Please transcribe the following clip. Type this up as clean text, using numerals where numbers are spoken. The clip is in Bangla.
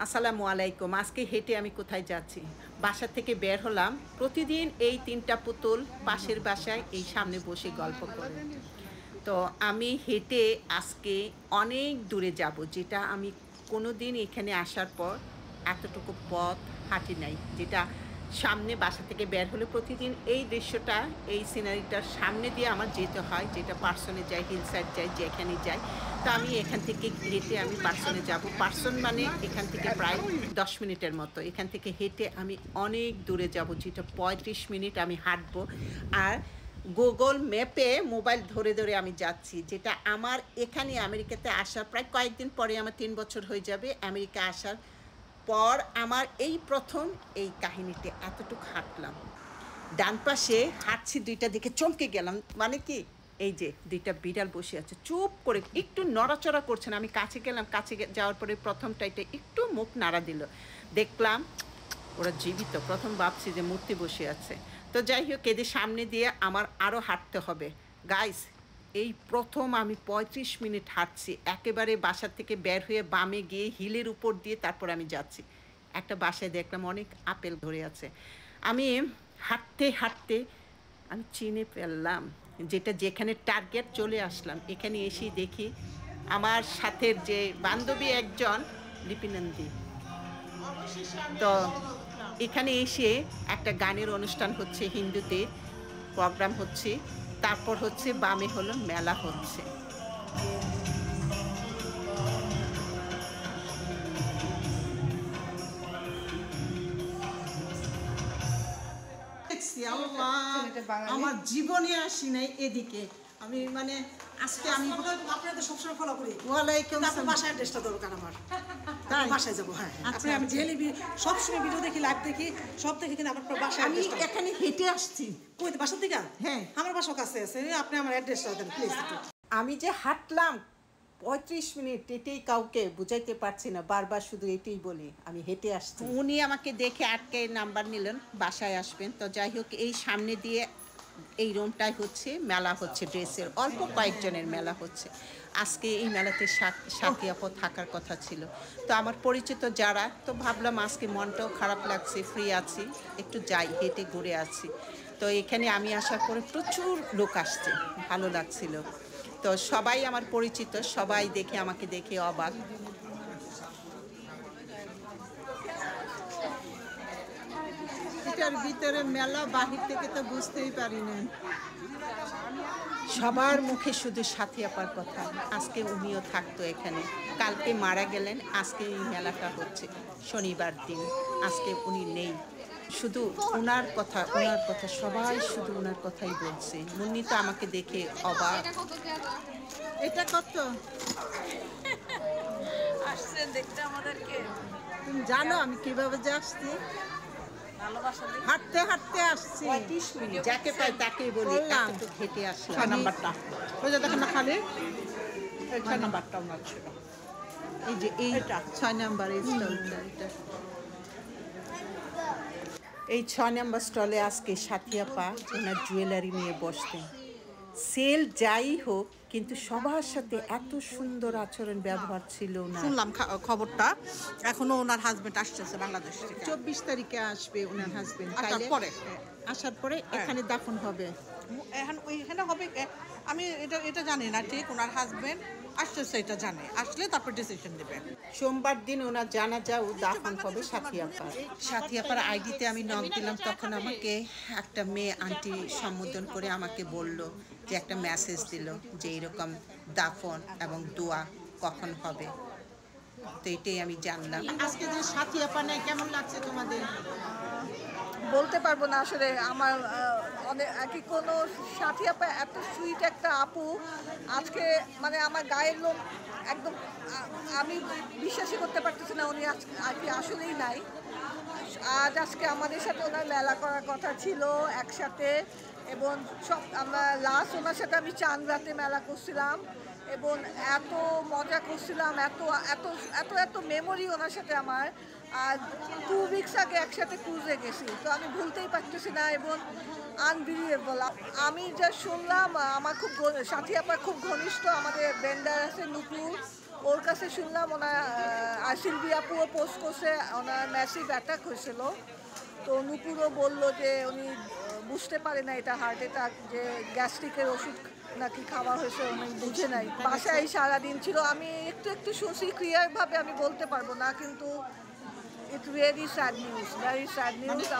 আসসালামু আলাইকুম। আজকে হেঁটে আমি কোথায় যাচ্ছি? বাসা থেকে বের হলাম। প্রতিদিন এই ৩ টা পুতুল পাশের বাসায় এই সামনে বসে গল্প করে। তো আমি হেঁটে আজকে অনেক দূরে যাব, যেটা আমি কোনোদিন এখানে আসার পর এতটুকু পথ হাঁটি নাই। যেটা সামনে বাসা থেকে বের হলে প্রতিদিন এই দৃশ্যটা, এই সিনারিটার সামনে দিয়ে আমার যেতে হয়, যেটা পার্সনে যাই, হিল সাইড যাই, যেখানে যাই। তো আমি এখান থেকে হেঁটে আমি পার্সনে যাব। পার্সন মানে এখান থেকে প্রায় ১০ মিনিটের মতো। এখান থেকে হেঁটে আমি অনেক দূরে যাব, যেটা ৩৫ মিনিট আমি হাঁটবো। আর গুগল ম্যাপে মোবাইল ধরে ধরে আমি যাচ্ছি, যেটা আমার এখানে আমেরিকাতে আসার প্রায় কয়েকদিন পরে আমার ৩ বছর হয়ে যাবে। আমেরিকা আসার পর আমার এই প্রথম এই কাহিনীতে এতটুকু হাঁটলাম। ডান পাশে হাঁটছি, ২টা দিকে চমকে গেলাম। মানে কি, এই যে ২টা বিড়াল বসে আছে চুপ করে, একটু নড়াচড়া করছে না। আমি কাছে গেলাম, কাছে যাওয়ার পরে প্রথমটা এটা একটু মুখ নাড়া দিল। দেখলাম ওরা জীবিত। প্রথম ভাবছি যে মূর্তি বসে আছে। তো যাই হোক, এদের সামনে দিয়ে আমার আরও হাঁটতে হবে। গাইস, এই প্রথম আমি ৩৫ মিনিট হাঁটছি। একেবারে বাসা থেকে বের হয়ে বামে গিয়ে হিলের উপর দিয়ে তারপর আমি যাচ্ছি। একটা বাসায় দেখলাম অনেক আপেল ধরে আছে। আমি হাঁটতে হাঁটতে আমি চিনে ফেললাম যেটা, যেখানে টার্গেট চলে আসলাম। এখানে এসেই দেখি আমার সাথের যে বান্ধবী একজন, লিপিনন্দী। তো এখানে এসে একটা গানের অনুষ্ঠান হচ্ছে, হিন্দুদের প্রোগ্রাম হচ্ছে। তারপর হচ্ছে বামে হলো মেলা হচ্ছে। দেখছি আল্লাহ, আমার জীবনে আসি নাই এদিকে। আমি মানে আজকে আমি আপনাদের সবসময় ফলো করি। ওয়ালাইকুম আপনার আসসালাম। বাসায় অ্যাড্রেসটা দরকার আমার। তাই? বাসায় যাবো। হ্যাঁ, আচ্ছা, আপনি আমি আচ্ছা। ডেইলি সবসময় ভিডিও দেখি, লাইভ দেখি, সব দেখি, কিন্তু আপনার বাসায় আমি অ্যাড্রেসটা এখানে হেঁটে আসছি। কই বাসার দিকে? হ্যাঁ। আমার বাসার কাছে আছে। আপনি আমার অ্যাড্রেসটা দেন প্লিজ একটু। আমি যে হাঁটলাম ৩৫ মিনিট, এটাই কাউকে বুঝাইতে পারছি না। বারবার শুধু এটাই বলি, আমি হেঁটে আসছি। উনি আমাকে দেখে আটকে নাম্বার নিলেন, বাসায় আসবেন। তো যাই হোক, এই সামনে দিয়ে এই রুমটাই হচ্ছে মেলা হচ্ছে, ড্রেসের অল্প কয়েকজনের মেলা হচ্ছে। আজকে এই মেলাতে সাথী আপু থাকার কথা ছিল। তো আমার পরিচিত যারা, তো ভাবলাম আজকে মনটাও খারাপ লাগছে, ফ্রি আছি, একটু যাই, হেঁটে ঘুরে আছি। তো এখানে আমি আসার পরে প্রচুর লোক আসছে, ভালো লাগছিল। তো সবাই আমার পরিচিত, সবাই দেখে আমাকে দেখে অবাক। এটার ভিতরে মেলা, বাহির থেকে তো বুঝতেই পারি না। সবার মুখে শুধু সাথী আপার কথা। আজকে উনিও থাকতো এখানে, কালকে মারা গেলেন। আজকে এই মেলাটা হচ্ছে শনিবার দিন, আজকে উনি নেই। শুধু ওনার কথা, ওনার কথা, সবাই শুধু ওনার কথাই বলছে। মুন্নি তো আমাকে দেখে অবাক। এটা কত? আসছেন দেখতে আমাদেরকে। তুমি জানো আমি কিভাবে যে আসছি? হাঁটতে হাঁটতে আসছি। ৩৫ মিনিট যাকে পাই তাকেই বলি, বললাম। এতটুকু হেঁটে আসলাম। ৬ নাম্বারটা ওই যে দেখেন না খালি, এই ৬ নাম্বারটা আমার ছিল। এই যে এইটা ৬ নাম্বার এই স্টলটা, এটা এই ৬ নাম্বার স্টলে আজকে সাথী আপা ওনার জুয়েলারি নিয়ে বসতেন। সেল যাই হোক, কিন্তু সবার সাথে এত সুন্দর আচরণ ব্যবহার ছিল না। শুনলাম খবরটা, এখনো ওনার হাজবেন্ড আসছে বাংলাদেশ থেকে। ২৪ তারিখে আসবে ওনার হাজবেন্ড। আসার পরে? আসার পরে এখানে দাফন হবে। এখন ওইখানে হবে। আমি এটা জানি না ঠিক, ওনার হাজবেন্ড আসছে সেটা জানে, আসলে তারপর ডিসিশন নেবে। সোমবার দিন ওনার জানাজা ও দাফন হবে সাথী আপার। সাথী আপার আইডিতে আমি নক দিলাম, তখন আমাকে একটা মেয়ে আন্টি সম্বোধন করে আমাকে বলল যে একটা মেসেজ দিল যে এরকম দাফন এবং দোয়া কখন হবে। তো এটাই আমি জানলাম। আজকে যে সাথী আপা নেই, কেমন লাগছে তোমাদের? বলতে পারবো না আসলে। আমার অনেক কোনো সাথী আপা এত সুইট একটা আপু, আজকে মানে আমার গায়ের লোম একদম, আমি বিশ্বাসই করতে পারতেছি না উনি আজকে আসলেই নাই। আজকে আমাদের সাথে ওনার মেলা করার কথা ছিল একসাথে, এবং সব আমরা লাস্ট ওনার সাথে আমি চাঁদরাতে মেলা করছিলাম, এবং এত মজা করছিলাম, এত এত এত এত মেমোরি ওনার সাথে আমার। আর 2 উইকস আগে একসাথে ক্রুজে গেছি, তো আমি ভুলতেই পারতেছি না, এবং আনবিলিভেবল। আমি যা শুনলাম, আমার খুব সাথী আপার খুব ঘনিষ্ঠ আমাদের বেন্ডার আছে নুপুর, ওর কাছে শুনলাম ওনার আর সিলভি আপুও পোস্ট করছে ওনার ম্যাসিভ অ্যাটাক হয়েছিল। তো নুপুরও বললো যে উনি বুঝতে পারে না এটা হার্ট অ্যাটাক, যে গ্যাস্ট্রিকের ওষুধ নাকি খাওয়া হয়েছে উনি বুঝে নাই। বাসায় সারাদিন ছিল, আমি একটু একটু শুনছি, ক্লিয়ারভাবে আমি বলতে পারবো না, কিন্তু it's very sad news, very sad news.